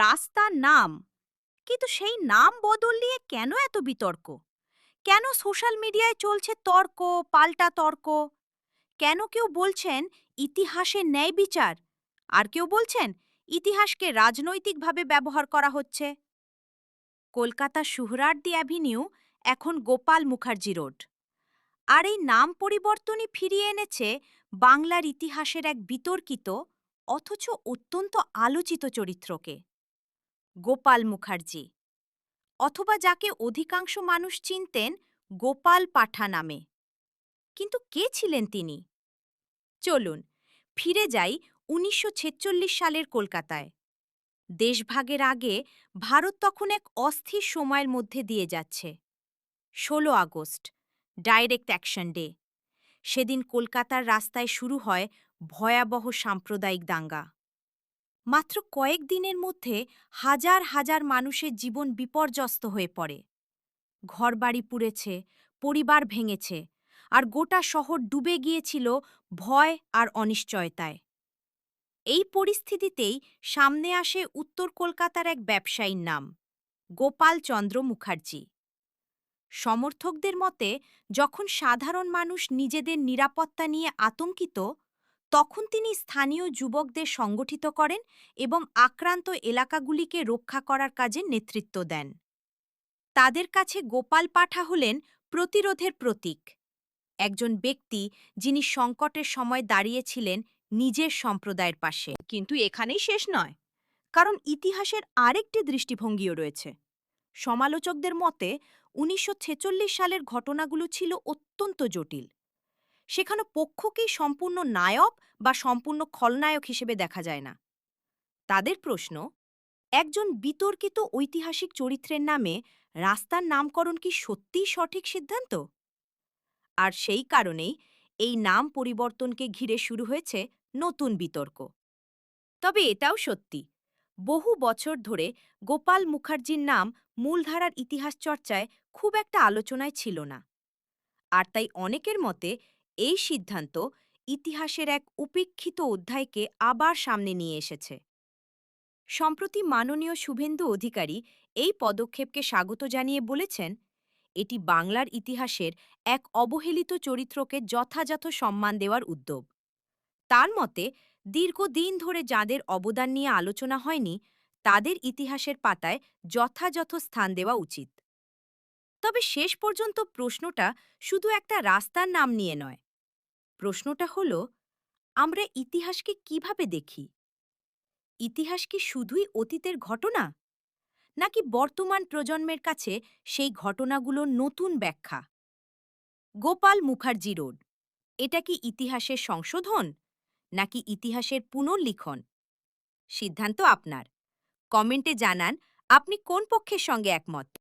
রাস্তার নাম, কিন্তু সেই নাম বদল নিয়ে কেন এত বিতর্ক? কেন সোশ্যাল মিডিয়ায় চলছে তর্ক, পাল্টা তর্ক? কেন কেউ বলছেন ইতিহাসে ন্যায় বিচার, আর কেউ বলছেন ইতিহাসকে রাজনৈতিকভাবে ব্যবহার করা হচ্ছে? কলকাতার সুহরাওয়ার্দী অ্যাভিনিউ এখন গোপাল মুখার্জি রোড। আর এই নাম পরিবর্তনই ফিরিয়ে এনেছে বাংলার ইতিহাসের এক বিতর্কিত অথচ অত্যন্ত আলোচিত চরিত্রকে, গোপাল মুখার্জি, অথবা যাকে অধিকাংশ মানুষ চিনতেন গোপাল পাঠা নামে। কিন্তু কে ছিলেন তিনি? চলুন ফিরে যাই ১৯৪৬ সালের কলকাতায়। দেশভাগের আগে ভারত তখন এক অস্থির সময়ের মধ্যে দিয়ে যাচ্ছে। ১৬ আগস্ট, ডাইরেক্ট অ্যাকশন ডে। সেদিন কলকাতার রাস্তায় শুরু হয় ভয়াবহ সাম্প্রদায়িক দাঙ্গা। মাত্র কয়েক দিনের মধ্যে হাজার হাজার মানুষের জীবন বিপর্যস্ত হয়ে পড়ে। ঘরবাড়ি পুড়েছে, পরিবার ভেঙেছে, আর গোটা শহর ডুবে গিয়েছিল ভয় আর অনিশ্চয়তায়। এই পরিস্থিতিতেই সামনে আসে উত্তর কলকাতার এক ব্যবসায়ীর নাম, গোপাল চন্দ্র মুখার্জি। সমর্থকদের মতে, যখন সাধারণ মানুষ নিজেদের নিরাপত্তা নিয়ে আতঙ্কিত, তখন তিনি স্থানীয় যুবকদের সংগঠিত করেন এবং আক্রান্ত এলাকাগুলিকে রক্ষা করার কাজে নেতৃত্ব দেন। তাদের কাছে গোপাল পাঠা হলেন প্রতিরোধের প্রতীক, একজন ব্যক্তি যিনি সংকটের সময় দাঁড়িয়েছিলেন নিজের সম্প্রদায়ের পাশে। কিন্তু এখানেই শেষ নয়, কারণ ইতিহাসের আরেকটি দৃষ্টিভঙ্গিও রয়েছে। সমালোচকদের মতে ১৯৪৬ সালের ঘটনাগুলো ছিল অত্যন্ত জটিল। সেখানে পক্ষকেই সম্পূর্ণ নায়ক বা সম্পূর্ণ খলনায়ক হিসেবে দেখা যায় না। তাদের প্রশ্ন, একজন বিতর্কিত ঐতিহাসিক চরিত্রের নামে রাস্তার নামকরণ কি সত্যিই সঠিক সিদ্ধান্ত? আর সেই কারণেই এই নাম পরিবর্তনকে ঘিরে শুরু হয়েছে নতুন বিতর্ক। তবে এটাও সত্যি, বহু বছর ধরে গোপাল মুখার্জির নাম মূলধারার ইতিহাস চর্চায় খুব একটা আলোচনায় ছিল না। আর তাই অনেকের মতে এই সিদ্ধান্ত ইতিহাসের এক উপেক্ষিত অধ্যায়কে আবার সামনে নিয়ে এসেছে। সম্প্রতি মাননীয় শুভেন্দু অধিকারী এই পদক্ষেপকে স্বাগত জানিয়ে বলেছেন, এটি বাংলার ইতিহাসের এক অবহেলিত চরিত্রকে যথাযথ সম্মান দেওয়ার উদ্যোগ। তার মতে, দীর্ঘদিন ধরে যাদের অবদান নিয়ে আলোচনা হয়নি, তাদের ইতিহাসের পাতায় যথাযথ স্থান দেওয়া উচিত। তবে শেষ পর্যন্ত প্রশ্নটা শুধু একটা রাস্তার নাম নিয়ে নয়। প্রশ্নটা হল, আমরা ইতিহাসকে কিভাবে দেখি? ইতিহাস কি শুধুই অতীতের ঘটনা, নাকি বর্তমান প্রজন্মের কাছে সেই ঘটনাগুলোর নতুন ব্যাখ্যা? গোপাল মুখার্জি রোড, এটা কি ইতিহাসের সংশোধন, নাকি ইতিহাসের পুনর্লিখন? সিদ্ধান্ত আপনার। কমেন্টে জানান আপনি কোন পক্ষের সঙ্গে একমত।